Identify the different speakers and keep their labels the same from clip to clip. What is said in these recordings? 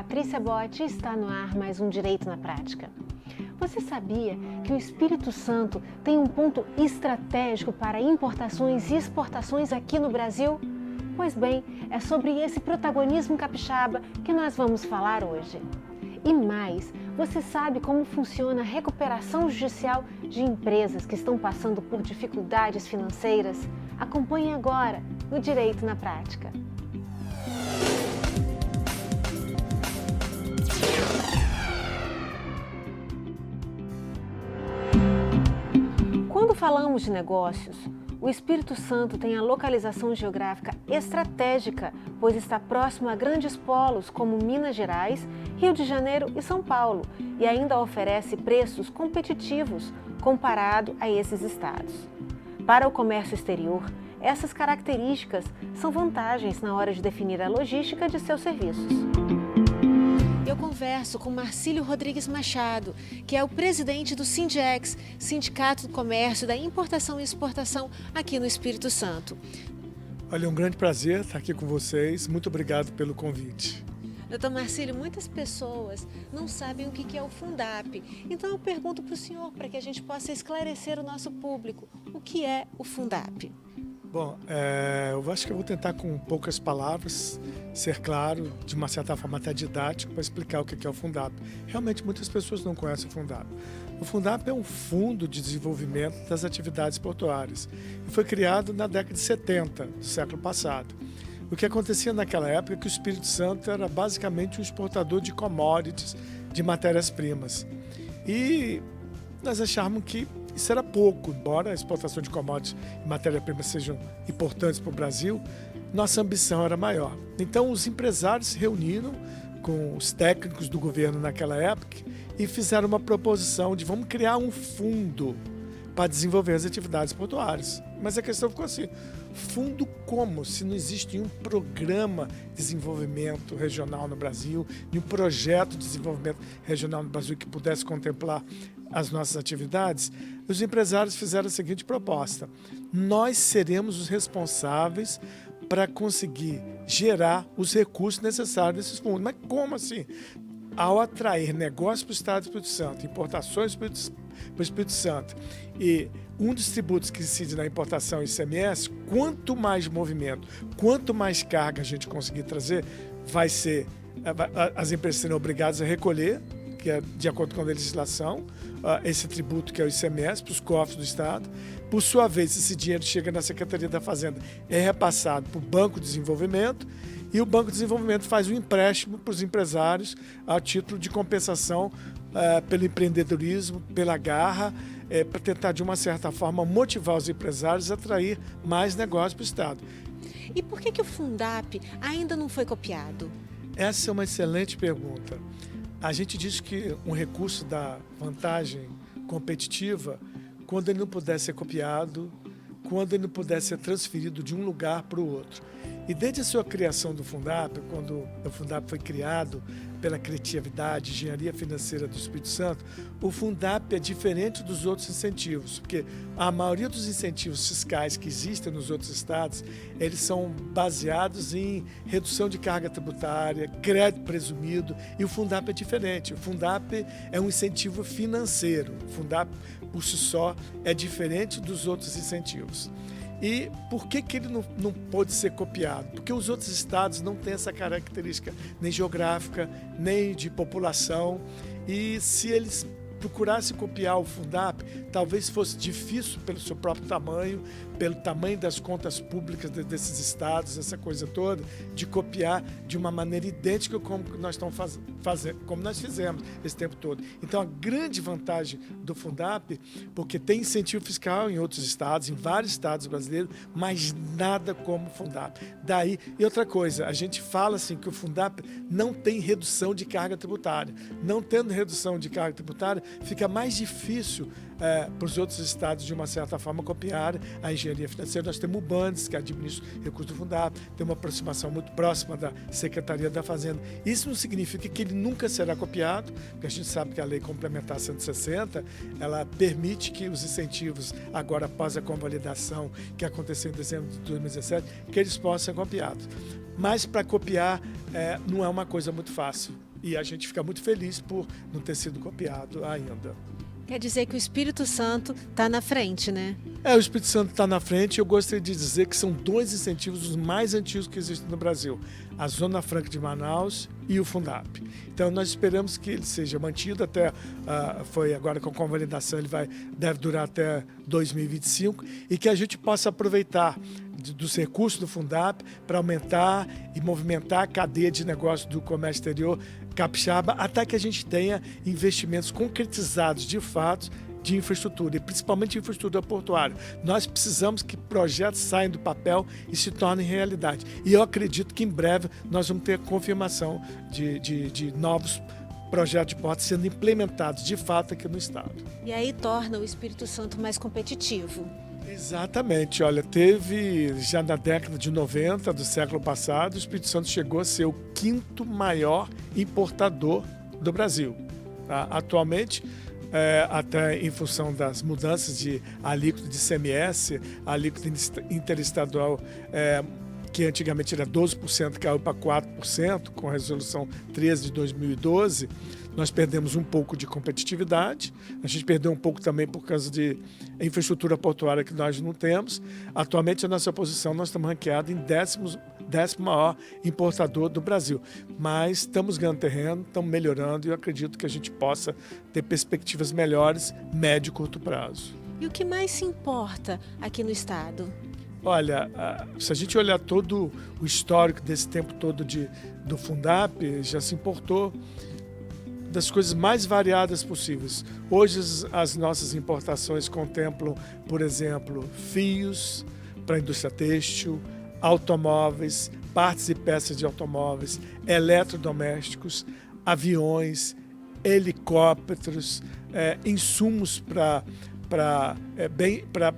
Speaker 1: Patrícia Botti e está no ar mais um Direito na Prática. Você sabia que o Espírito Santo tem um ponto estratégico para importações e exportações aqui no Brasil? Pois bem, é sobre esse protagonismo capixaba que nós vamos falar hoje. E mais, você sabe como funciona a recuperação judicial de empresas que estão passando por dificuldades financeiras? Acompanhe agora no Direito na Prática. Quando falamos de negócios, o Espírito Santo tem a localização geográfica estratégica, pois está próximo a grandes polos como Minas Gerais, Rio de Janeiro e São Paulo, e ainda oferece preços competitivos comparado a esses estados. Para o comércio exterior, essas características são vantagens na hora de definir a logística de seus serviços. Eu converso com Marcílio Rodrigues Machado, que é o presidente do Sindex, Sindicato do Comércio da Importação e Exportação aqui no Espírito Santo.
Speaker 2: Olha, é um grande prazer estar aqui com vocês. Muito obrigado pelo convite.
Speaker 1: Doutor Marcílio, muitas pessoas não sabem o que é o Fundap. Então eu pergunto para o senhor, para que a gente possa esclarecer o nosso público, o que é o Fundap?
Speaker 2: Bom, eu acho que eu vou tentar com poucas palavras ser claro, de uma certa forma até didático, para explicar o que é o Fundap. Realmente muitas pessoas não conhecem o Fundap. O Fundap é um fundo de desenvolvimento das atividades portuárias e foi criado na década de 70 do século passado. O que acontecia naquela época é que o Espírito Santo era basicamente um exportador de commodities, de matérias-primas. E nós achávamos que isso era pouco, embora a exportação de commodities e matéria-prima sejam importantes para o Brasil, nossa ambição era maior. Então os empresários se reuniram com os técnicos do governo naquela época e fizeram uma proposição de vamos criar um fundo para desenvolver as atividades portuárias. Mas a questão ficou assim, fundo como? Se não existe nenhum programa de desenvolvimento regional no Brasil, nenhum projeto de desenvolvimento regional no Brasil que pudesse contemplar as nossas atividades, os empresários fizeram a seguinte proposta: nós seremos os responsáveis para conseguir gerar os recursos necessários desses fundos. Mas como assim? Ao atrair negócios para o Estado do Espírito Santo, importações para o Espírito Santo e um dos tributos que incide na importação, ICMS, quanto mais movimento, quanto mais carga a gente conseguir trazer, as empresas serão obrigadas a recolher, que é de acordo com a legislação, esse tributo que é o ICMS para os cofres do Estado. Por sua vez, esse dinheiro chega na Secretaria da Fazenda, é repassado para o Banco de Desenvolvimento, e o Banco de Desenvolvimento faz um empréstimo para os empresários a título de compensação pelo empreendedorismo, pela garra, para tentar, de uma certa forma, motivar os empresários a atrair mais negócios para o Estado.
Speaker 1: E por que o Fundap ainda não foi copiado?
Speaker 2: Essa é uma excelente pergunta. A gente diz que um recurso dá vantagem competitiva quando ele não puder ser copiado, quando ele não puder ser transferido de um lugar para o outro. E desde a sua criação do Fundap, quando o Fundap foi criado pela criatividade, engenharia financeira do Espírito Santo, o Fundap é diferente dos outros incentivos, porque a maioria dos incentivos fiscais que existem nos outros estados, eles são baseados em redução de carga tributária, crédito presumido, e o Fundap é diferente. O Fundap é um incentivo financeiro. O Fundap, por si só, é diferente dos outros incentivos. E por que ele não pode ser copiado? Porque os outros estados não têm essa característica nem geográfica, nem de população. E se eles procurassem copiar o Fundap, talvez fosse difícil pelo seu próprio tamanho, pelo tamanho das contas públicas desses estados, essa coisa toda, de copiar de uma maneira idêntica como nós estamos fazendo, como nós fizemos esse tempo todo. Então, a grande vantagem do Fundap, porque tem incentivo fiscal em outros estados, em vários estados brasileiros, mas nada como o Fundap. Daí, e outra coisa, a gente fala assim que o Fundap não tem redução de carga tributária. Não tendo redução de carga tributária, fica mais difícil para os outros estados, de uma certa forma, copiar a engenharia financeira. Nós temos o Bandes, que administra recursos do Fundap, tem uma aproximação muito próxima da Secretaria da Fazenda. Isso não significa que ele nunca será copiado, porque a gente sabe que a Lei Complementar 160, ela permite que os incentivos, agora após a convalidação que aconteceu em dezembro de 2017, que eles possam ser copiados. Mas para copiar não é uma coisa muito fácil. E a gente fica muito feliz por não ter sido copiado ainda.
Speaker 1: Quer dizer que o Espírito Santo está na frente, né?
Speaker 2: O Espírito Santo está na frente. Eu gostaria de dizer que são 2 incentivos os mais antigos que existem no Brasil: a Zona Franca de Manaus e o Fundap. Então nós esperamos que ele seja mantido até, foi agora com a convalidação, deve durar até 2025, e que a gente possa aproveitar dos recursos do Fundap para aumentar e movimentar a cadeia de negócio do comércio exterior capixaba, até que a gente tenha investimentos concretizados de fato de infraestrutura, e principalmente infraestrutura portuária. Nós precisamos que projetos saiam do papel e se tornem realidade. E eu acredito que em breve nós vamos ter confirmação de novos projetos de portos sendo implementados de fato aqui no estado.
Speaker 1: E aí torna o Espírito Santo mais competitivo.
Speaker 2: Exatamente. Olha, teve já na década de 90 do século passado, o Espírito Santo chegou a ser o 5º maior importador do Brasil. Tá? Atualmente, até em função das mudanças de alíquota de ICMS, alíquota interestadual, que antigamente era 12%, caiu para 4%, com a resolução 13 de 2012, nós perdemos um pouco de competitividade, a gente perdeu um pouco também por causa de infraestrutura portuária que nós não temos. Atualmente, a nossa posição, nós estamos ranqueados em 10º maior importador do Brasil. Mas estamos ganhando terreno, estamos melhorando, e eu acredito que a gente possa ter perspectivas melhores, médio e curto prazo.
Speaker 1: E o que mais se importa aqui no estado?
Speaker 2: Olha, se a gente olhar todo o histórico desse tempo todo do Fundap, já se importou das coisas mais variadas possíveis. Hoje as nossas importações contemplam, por exemplo, fios para a indústria têxtil, automóveis, partes e peças de automóveis, eletrodomésticos, aviões, helicópteros, insumos para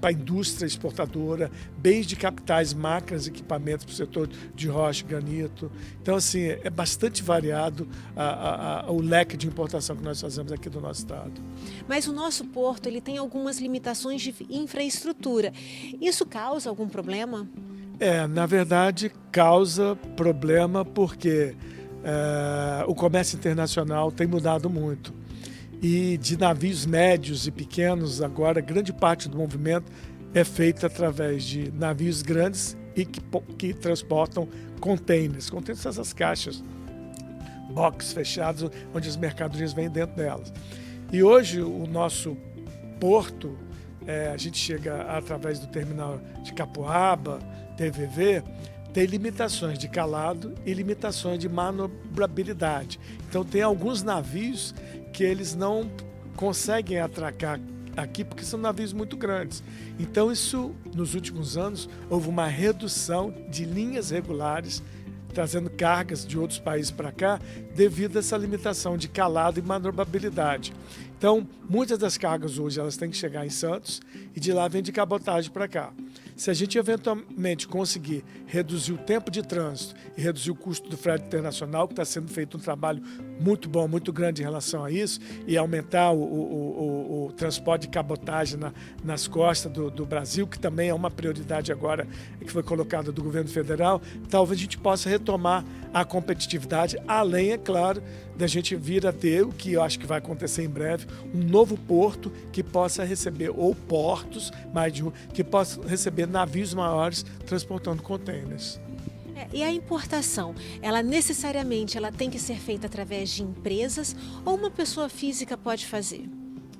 Speaker 2: a indústria exportadora, bens de capitais, máquinas, equipamentos para o setor de rocha e granito. Então, assim, é bastante variado o leque de importação que nós fazemos aqui do nosso estado.
Speaker 1: Mas o nosso porto ele tem algumas limitações de infraestrutura. Isso causa algum problema?
Speaker 2: Na verdade, causa problema porque o comércio internacional tem mudado muito. E de navios médios e pequenos, agora, grande parte do movimento é feito através de navios grandes e que transportam containers. Containers são essas caixas, boxes fechados, onde as mercadorias vêm dentro delas. E hoje, o nosso porto, a gente chega através do terminal de Capoaba, TVV, tem limitações de calado e limitações de manobrabilidade. Então, tem alguns navios que eles não conseguem atracar aqui porque são navios muito grandes. Então, isso, nos últimos anos, houve uma redução de linhas regulares trazendo cargas de outros países para cá devido a essa limitação de calado e manobrabilidade. Então, muitas das cargas hoje elas têm que chegar em Santos e de lá vem de cabotagem para cá. Se a gente eventualmente conseguir reduzir o tempo de trânsito e reduzir o custo do frete internacional, que está sendo feito um trabalho muito bom, muito grande em relação a isso, e aumentar o transporte de cabotagem nas costas do Brasil, que também é uma prioridade agora que foi colocada do governo federal, talvez a gente possa retomar a competitividade, além, é claro, da gente vir a ter, o que eu acho que vai acontecer em breve, um novo porto que possa receber, ou portos, mais de um, que possa receber navios maiores transportando contêineres.
Speaker 1: E a importação, ela necessariamente tem que ser feita através de empresas ou uma pessoa física pode fazer?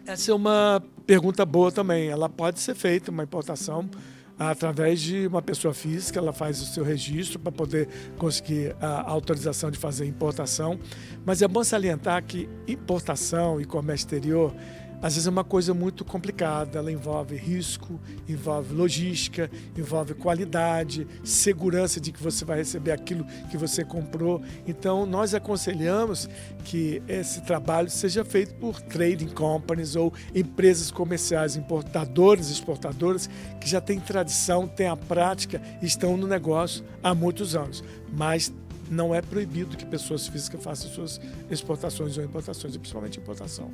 Speaker 2: Essa é uma pergunta boa também. Ela pode ser feita, uma importação, através de uma pessoa física, ela faz o seu registro para poder conseguir a autorização de fazer importação. Mas é bom salientar que importação e comércio exterior, às vezes é uma coisa muito complicada, ela envolve risco, envolve logística, envolve qualidade, segurança de que você vai receber aquilo que você comprou. Então, nós aconselhamos que esse trabalho seja feito por trading companies ou empresas comerciais, importadores e exportadoras, que já têm tradição, têm a prática e estão no negócio há muitos anos. Mas não é proibido que pessoas físicas façam suas exportações ou importações, e principalmente importação.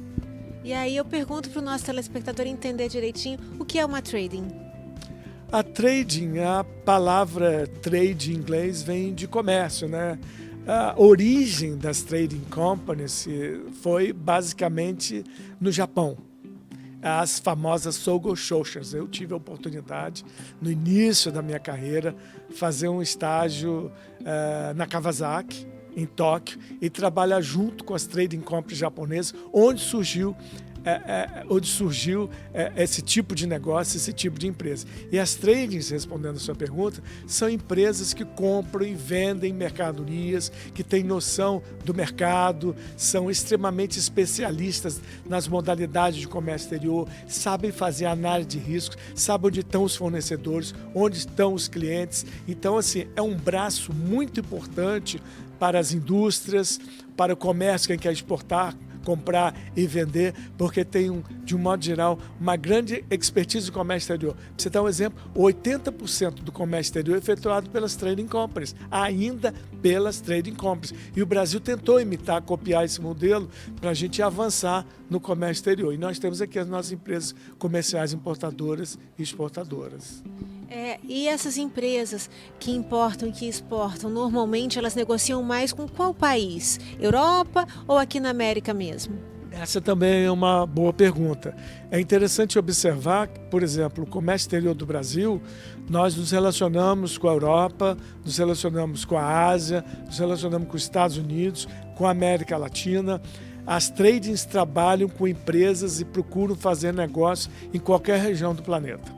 Speaker 1: E aí eu pergunto para o nosso telespectador entender direitinho o que é uma trading.
Speaker 2: A trading, a palavra trade em inglês vem de comércio, né? A origem das trading companies foi basicamente no Japão. As famosas Sogo Shoshas. Eu tive a oportunidade, no início da minha carreira, fazer um estágio na Kawasaki, em Tóquio, e trabalhar junto com as trading companies japonesas, onde surgiu esse tipo de negócio, esse tipo de empresa. E as tradings, respondendo a sua pergunta, são empresas que compram e vendem mercadorias, que têm noção do mercado, são extremamente especialistas nas modalidades de comércio exterior, sabem fazer análise de riscos, sabem onde estão os fornecedores, onde estão os clientes. Então, assim, é um braço muito importante para as indústrias, para o comércio, quem quer exportar, comprar e vender, porque tem, de um modo geral, uma grande expertise do comércio exterior. Para você dar um exemplo, 80% do comércio exterior é efetuado pelas trading companies, ainda pelas trading companies. E o Brasil tentou imitar, copiar esse modelo para a gente avançar no comércio exterior. E nós temos aqui as nossas empresas comerciais importadoras e exportadoras.
Speaker 1: E essas empresas que importam e que exportam, normalmente elas negociam mais com qual país? Europa ou aqui na América mesmo?
Speaker 2: Essa também é uma boa pergunta. É interessante observar que, por exemplo, o comércio exterior do Brasil, nós nos relacionamos com a Europa, nos relacionamos com a Ásia, nos relacionamos com os Estados Unidos, com a América Latina. As tradings trabalham com empresas e procuram fazer negócio em qualquer região do planeta.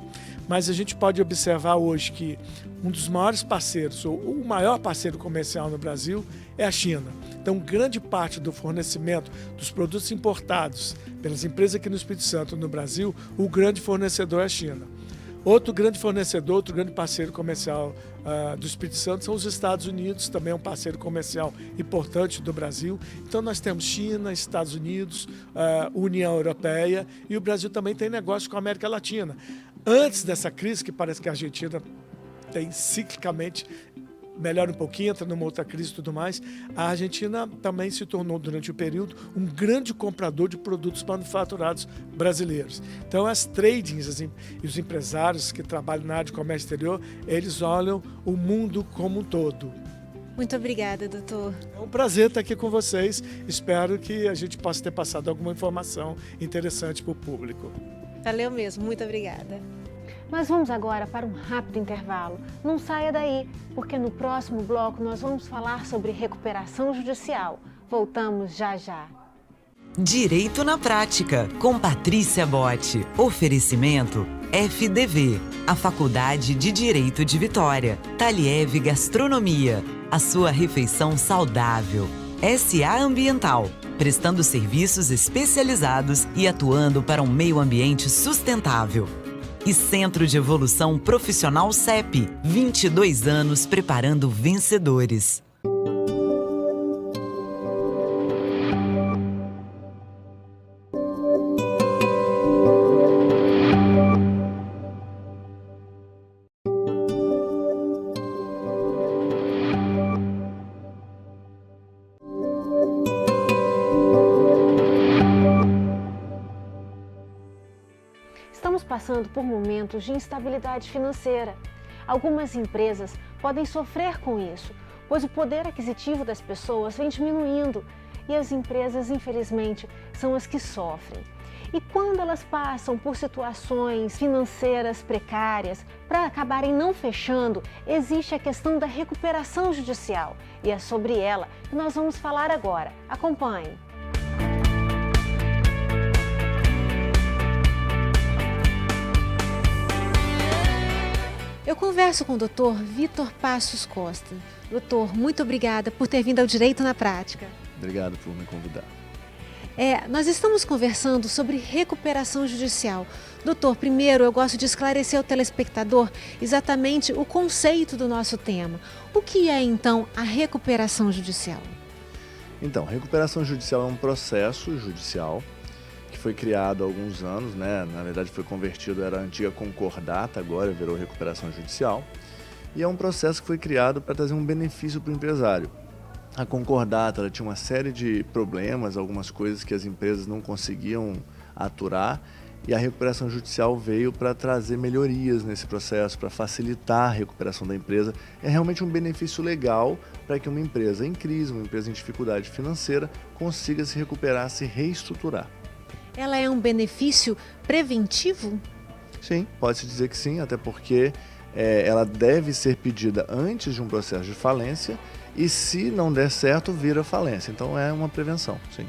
Speaker 2: Mas a gente pode observar hoje que um dos maiores parceiros, ou o maior parceiro comercial no Brasil, é a China. Então, grande parte do fornecimento dos produtos importados pelas empresas aqui no Espírito Santo, no Brasil, o grande fornecedor é a China. Outro grande fornecedor, outro grande parceiro comercial do Espírito Santo são os Estados Unidos, também é um parceiro comercial importante do Brasil. Então nós temos China, Estados Unidos, União Europeia, e o Brasil também tem negócio com a América Latina. Antes dessa crise, que parece que a Argentina tem ciclicamente, melhora um pouquinho, entra numa outra crise e tudo mais, a Argentina também se tornou, durante o período, um grande comprador de produtos manufaturados brasileiros. Então, as tradings e os empresários que trabalham na área de comércio exterior, eles olham o mundo como um todo.
Speaker 1: Muito obrigada, doutor.
Speaker 2: É um prazer estar aqui com vocês. Espero que a gente possa ter passado alguma informação interessante para o público.
Speaker 1: Valeu mesmo, muito obrigada. Nós vamos agora para um rápido intervalo. Não saia daí, porque no próximo bloco nós vamos falar sobre recuperação judicial. Voltamos já já.
Speaker 3: Direito na Prática, com Patrícia Botti. Oferecimento FDV, a Faculdade de Direito de Vitória. Taliev Gastronomia, a sua refeição saudável. SA Ambiental, prestando serviços especializados e atuando para um meio ambiente sustentável. E Centro de Evolução Profissional CEP, 22 anos preparando vencedores.
Speaker 1: Estamos passando por momentos de instabilidade financeira. Algumas empresas podem sofrer com isso, pois o poder aquisitivo das pessoas vem diminuindo e as empresas, infelizmente, são as que sofrem. E quando elas passam por situações financeiras precárias, para acabarem não fechando, existe a questão da recuperação judicial. E é sobre ela que nós vamos falar agora. Acompanhe. Eu converso com o Dr. Vitor Passos Costa. Doutor, muito obrigada por ter vindo ao Direito na Prática.
Speaker 4: Obrigado por me convidar.
Speaker 1: Nós estamos conversando sobre recuperação judicial. Doutor, primeiro eu gosto de esclarecer ao telespectador exatamente o conceito do nosso tema. O que é, então, a recuperação judicial?
Speaker 4: Então, recuperação judicial é um processo judicial que foi criado há alguns anos, né? Na verdade foi convertido, era a antiga concordata, agora virou recuperação judicial. E é um processo que foi criado para trazer um benefício para o empresário. A concordata ela tinha uma série de problemas, algumas coisas que as empresas não conseguiam aturar, E a recuperação judicial veio para trazer melhorias nesse processo, para facilitar a recuperação da empresa. É realmente um benefício legal para que uma empresa em crise, uma empresa em dificuldade financeira, consiga se recuperar, se reestruturar.
Speaker 1: Ela é um benefício preventivo?
Speaker 4: Sim, pode-se dizer que sim, até porque ela deve ser pedida antes de um processo de falência e, se não der certo, vira falência. Então é uma prevenção, sim.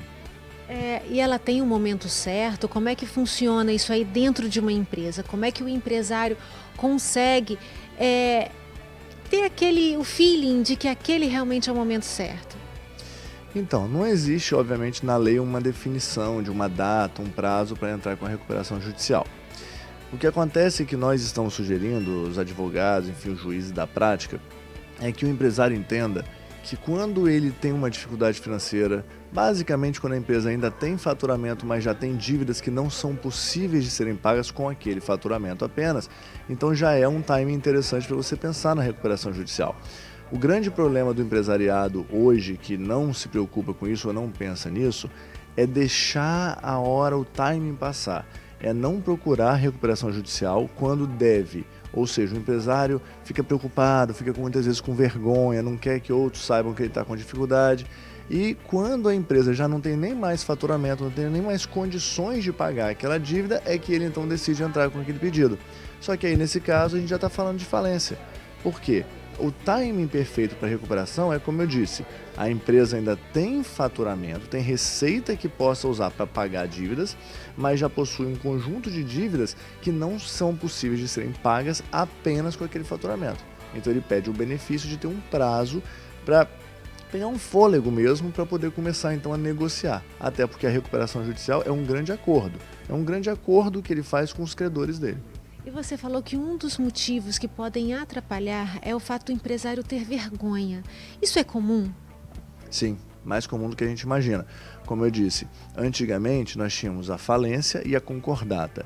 Speaker 1: E ela tem um momento certo? Como é que funciona isso aí dentro de uma empresa? Como é que o empresário consegue ter o feeling de que aquele realmente é o momento certo?
Speaker 4: Então, não existe, obviamente, na lei uma definição de uma data, um prazo para entrar com a recuperação judicial. O que acontece é que nós estamos sugerindo, os advogados, enfim, os juízes da prática, é que o empresário entenda que quando ele tem uma dificuldade financeira, basicamente quando a empresa ainda tem faturamento, mas já tem dívidas que não são possíveis de serem pagas com aquele faturamento apenas, então já é um timing interessante para você pensar na recuperação judicial. O grande problema do empresariado hoje, que não se preocupa com isso ou não pensa nisso, é deixar a hora, o timing passar. É não procurar recuperação judicial quando deve. Ou seja, o empresário fica preocupado, fica muitas vezes com vergonha, não quer que outros saibam que ele está com dificuldade. E quando a empresa já não tem nem mais faturamento, não tem nem mais condições de pagar aquela dívida, é que ele então decide entrar com aquele pedido. Só que aí nesse caso a gente já está falando de falência. Por quê? O timing perfeito para recuperação é, como eu disse, a empresa ainda tem faturamento, tem receita que possa usar para pagar dívidas, mas já possui um conjunto de dívidas que não são possíveis de serem pagas apenas com aquele faturamento. Então ele pede o benefício de ter um prazo para pegar um fôlego mesmo para poder começar então a negociar. Até porque a recuperação judicial é um grande acordo que ele faz com os credores dele.
Speaker 1: E você falou que um dos motivos que podem atrapalhar é o fato do empresário ter vergonha. Isso é comum?
Speaker 4: Sim, mais comum do que a gente imagina. Como eu disse, antigamente nós tínhamos a falência e a concordata.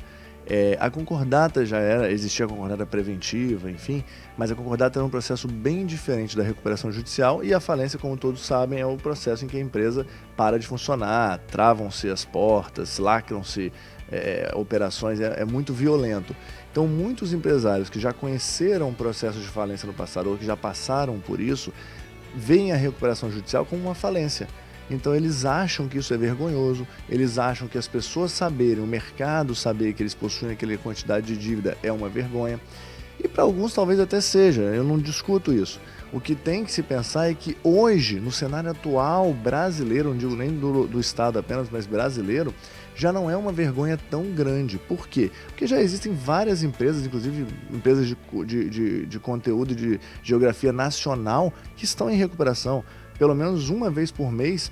Speaker 4: A concordata existia a concordata preventiva, enfim, mas a concordata era um processo bem diferente da recuperação judicial e a falência, como todos sabem, é o processo em que a empresa para de funcionar, travam-se as portas, lacram-se operações, é muito violento. Então, muitos empresários que já conheceram o processo de falência no passado ou que já passaram por isso, veem a recuperação judicial como uma falência. Então eles acham que isso é vergonhoso, eles acham que as pessoas saberem, o mercado saber que eles possuem aquela quantidade de dívida é uma vergonha. E para alguns talvez até seja, eu não discuto isso. O que tem que se pensar é que hoje, no cenário atual brasileiro, não digo nem do Estado apenas, mas brasileiro, já não é uma vergonha tão grande. Por quê? Porque já existem várias empresas, inclusive empresas de conteúdo de geografia nacional, que estão em recuperação. Pelo menos uma vez por mês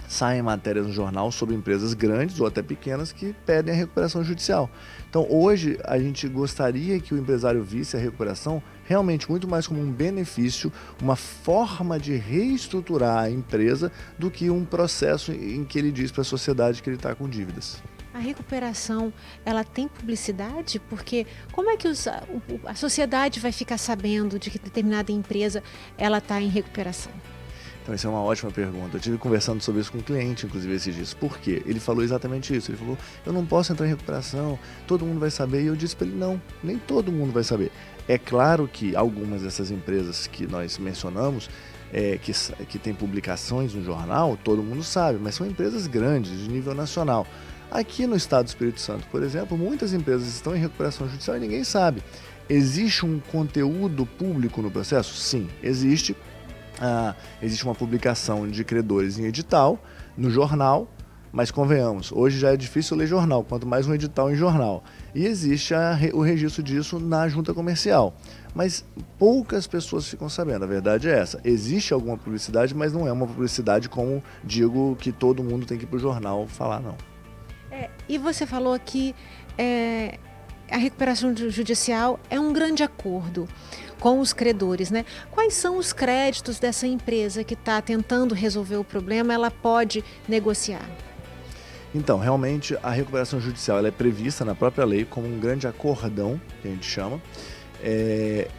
Speaker 4: saem matérias no jornal sobre empresas grandes ou até pequenas que pedem a recuperação judicial. Então hoje a gente gostaria que o empresário visse a recuperação realmente muito mais como um benefício, uma forma de reestruturar a empresa do que um processo em que ele diz para a sociedade que ele está com dívidas.
Speaker 1: A recuperação, ela tem publicidade? Porque como é que a sociedade vai ficar sabendo de que determinada empresa ela está em recuperação?
Speaker 4: Então, essa é uma ótima pergunta. Eu estive conversando sobre isso com um cliente, inclusive, esses dias. Por quê? Ele falou exatamente isso. Ele falou, eu não posso entrar em recuperação, todo mundo vai saber. E eu disse para ele, não, nem todo mundo vai saber. É claro que algumas dessas empresas que nós mencionamos, que tem publicações no jornal, todo mundo sabe, mas são empresas grandes, de nível nacional. Aqui no estado do Espírito Santo, por exemplo, muitas empresas estão em recuperação judicial e ninguém sabe. Existe um conteúdo público no processo? Sim, existe. Existe uma publicação de credores em edital, no jornal, mas convenhamos, hoje já é difícil ler jornal, quanto mais um edital em jornal. E existe o registro disso na junta comercial. Mas poucas pessoas ficam sabendo, a verdade é essa. Existe alguma publicidade, mas não é uma publicidade como digo que todo mundo tem que ir para o jornal falar, não.
Speaker 1: E você falou que a recuperação judicial é um grande acordo com os credores, né? Quais são os créditos dessa empresa que está tentando resolver o problema? Ela pode negociar?
Speaker 4: Então, realmente, a recuperação judicial ela é prevista na própria lei como um grande acordão, que a gente chama.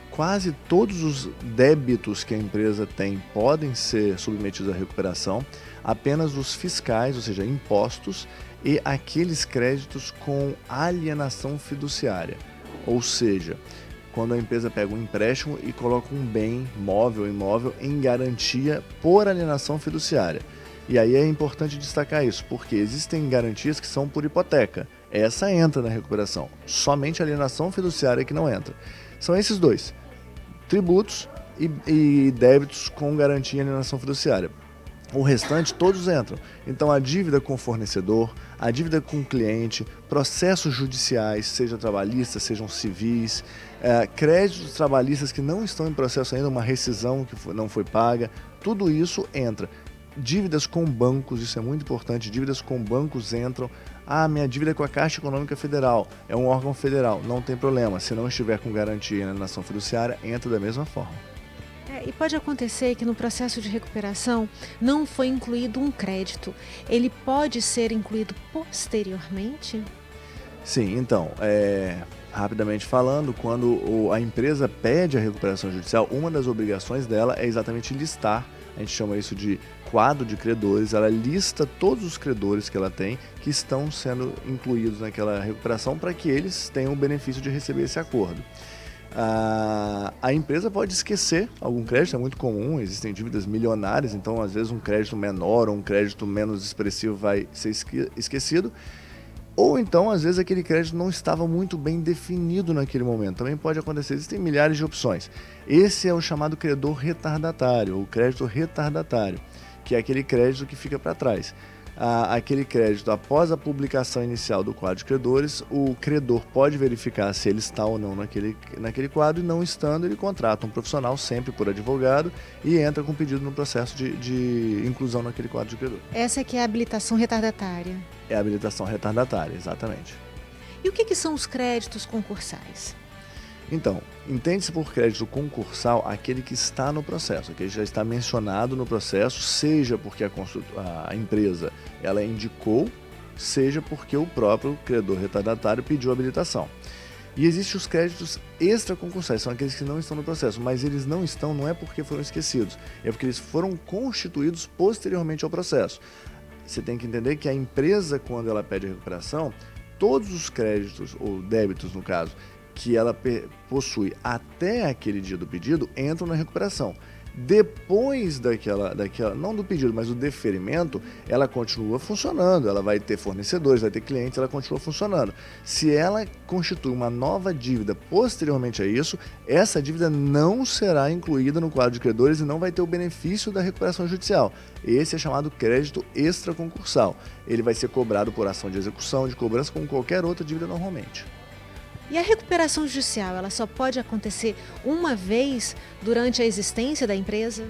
Speaker 4: Quase todos os débitos que a empresa tem podem ser submetidos à recuperação, apenas os fiscais, ou seja, impostos, e aqueles créditos com alienação fiduciária. Ou seja, quando a empresa pega um empréstimo e coloca um bem móvel ou imóvel em garantia por alienação fiduciária. E aí é importante destacar isso, porque existem garantias que são por hipoteca. Essa entra na recuperação. Somente a alienação fiduciária que não entra. São esses dois, tributos e débitos com garantia e alienação fiduciária. O restante todos entram. Então a dívida com o fornecedor, a dívida com o cliente, processos judiciais, seja trabalhistas, sejam civis, créditos trabalhistas que não estão em processo ainda, uma rescisão que não foi paga, tudo isso entra. Dívidas com bancos, isso é muito importante, dívidas com bancos entram. Minha dívida é com a Caixa Econômica Federal, é um órgão federal, não tem problema. Se não estiver com garantia e alienação fiduciária, entra da mesma forma.
Speaker 1: E pode acontecer que no processo de recuperação não foi incluído um crédito. Ele pode ser incluído posteriormente?
Speaker 4: Sim, então, rapidamente falando, quando a empresa pede a recuperação judicial, uma das obrigações dela é exatamente listar, a gente chama isso de quadro de credores, ela lista todos os credores que ela tem que estão sendo incluídos naquela recuperação para que eles tenham o benefício de receber esse acordo. A empresa pode esquecer algum crédito, é muito comum, existem dívidas milionárias, então às vezes um crédito menor ou um crédito menos expressivo vai ser esquecido, ou então às vezes aquele crédito não estava muito bem definido naquele momento, também pode acontecer, existem milhares de opções. Esse é o chamado credor retardatário, ou crédito retardatário, que é aquele crédito que fica para trás. Aquele crédito, após a publicação inicial do quadro de credores, o credor pode verificar se ele está ou não naquele quadro, e não estando, ele contrata um profissional, sempre por advogado, e entra com pedido no processo de inclusão naquele quadro de credor.
Speaker 1: Essa que é a habilitação retardatária.
Speaker 4: É a habilitação retardatária, exatamente.
Speaker 1: E o que são os créditos concursais?
Speaker 4: Então, entende-se por crédito concursal aquele que está no processo, aquele que já está mencionado no processo, seja porque a empresa ela indicou, seja porque o próprio credor retardatário pediu habilitação. E existem os créditos extraconcursais, são aqueles que não estão no processo, mas eles não estão, não é porque foram esquecidos, é porque eles foram constituídos posteriormente ao processo. Você tem que entender que a empresa, quando ela pede a recuperação, todos os créditos, ou débitos no caso, que ela possui até aquele dia do pedido, entram na recuperação. Depois daquela, não do pedido, mas do deferimento, ela continua funcionando, ela vai ter fornecedores, vai ter clientes, ela continua funcionando. Se ela constitui uma nova dívida posteriormente a isso, essa dívida não será incluída no quadro de credores e não vai ter o benefício da recuperação judicial. Esse é chamado crédito extraconcursal. Ele vai ser cobrado por ação de execução, de cobrança, como qualquer outra dívida normalmente.
Speaker 1: E a recuperação judicial, ela só pode acontecer uma vez durante a existência da empresa?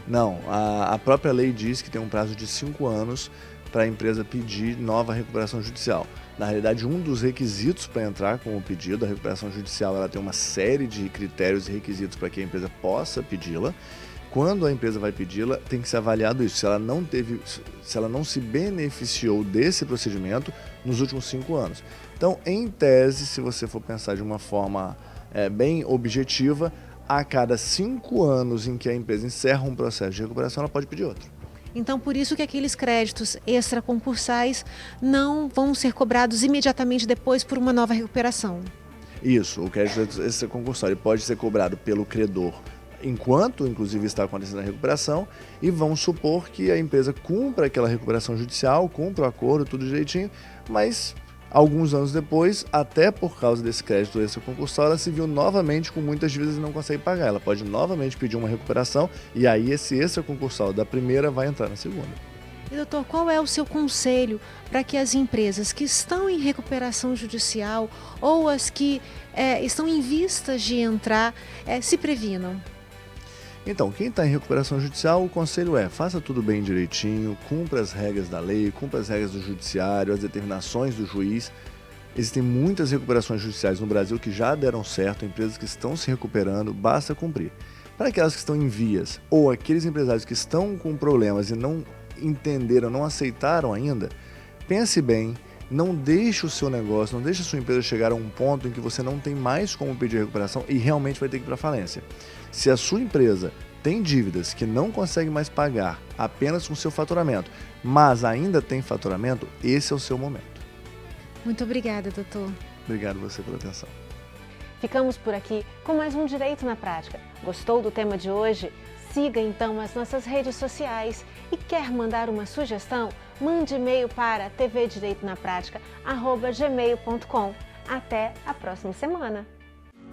Speaker 4: Não, a própria lei diz que tem um prazo de 5 anos para a empresa pedir nova recuperação judicial. Na realidade, um dos requisitos para entrar com o pedido, a recuperação judicial, ela tem uma série de critérios e requisitos para que a empresa possa pedi-la. Quando a empresa vai pedi-la, tem que ser avaliado isso, se ela não se beneficiou desse procedimento nos últimos 5 anos. Então, em tese, se você for pensar de uma forma bem objetiva, a cada 5 anos em que a empresa encerra um processo de recuperação, ela pode pedir outro.
Speaker 1: Então, por isso que aqueles créditos extraconcursais não vão ser cobrados imediatamente depois por uma nova recuperação.
Speaker 4: Isso, o crédito extraconcursal pode ser cobrado pelo credor enquanto, inclusive, está acontecendo a recuperação, e vamos supor que a empresa cumpra aquela recuperação judicial, cumpra o acordo, tudo direitinho, mas alguns anos depois, até por causa desse crédito extraconcursal, ela se viu novamente com muitas dívidas e não consegue pagar. Ela pode novamente pedir uma recuperação e aí esse extraconcursal da primeira vai entrar na segunda.
Speaker 1: E doutor, qual é o seu conselho para que as empresas que estão em recuperação judicial ou as que estão em vistas de entrar se previnam?
Speaker 4: Então, quem está em recuperação judicial, o conselho é: faça tudo bem direitinho, cumpra as regras da lei, cumpra as regras do judiciário, as determinações do juiz. Existem muitas recuperações judiciais no Brasil que já deram certo, empresas que estão se recuperando, basta cumprir. Para aquelas que estão em vias ou aqueles empresários que estão com problemas e não entenderam, não aceitaram ainda, pense bem, não deixe o seu negócio, não deixe a sua empresa chegar a um ponto em que você não tem mais como pedir recuperação e realmente vai ter que ir para falência. Se a sua empresa tem dívidas que não consegue mais pagar apenas com seu faturamento, mas ainda tem faturamento, esse é o seu momento.
Speaker 1: Muito obrigada, doutor.
Speaker 4: Obrigado você pela atenção.
Speaker 1: Ficamos por aqui com mais um Direito na Prática. Gostou do tema de hoje? Siga então as nossas redes sociais e quer mandar uma sugestão? Mande e-mail para tvdireitonapratica@gmail.com. Até a próxima semana.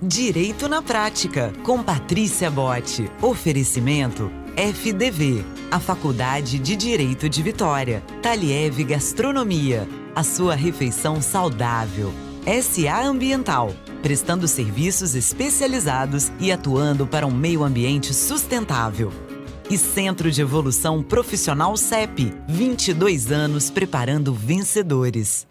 Speaker 3: Direito na Prática, com Patrícia Botti. Oferecimento FDV, a Faculdade de Direito de Vitória. Taliev Gastronomia, a sua refeição saudável. SA Ambiental, prestando serviços especializados e atuando para um meio ambiente sustentável. E Centro de Evolução Profissional CEP, 22 anos preparando vencedores.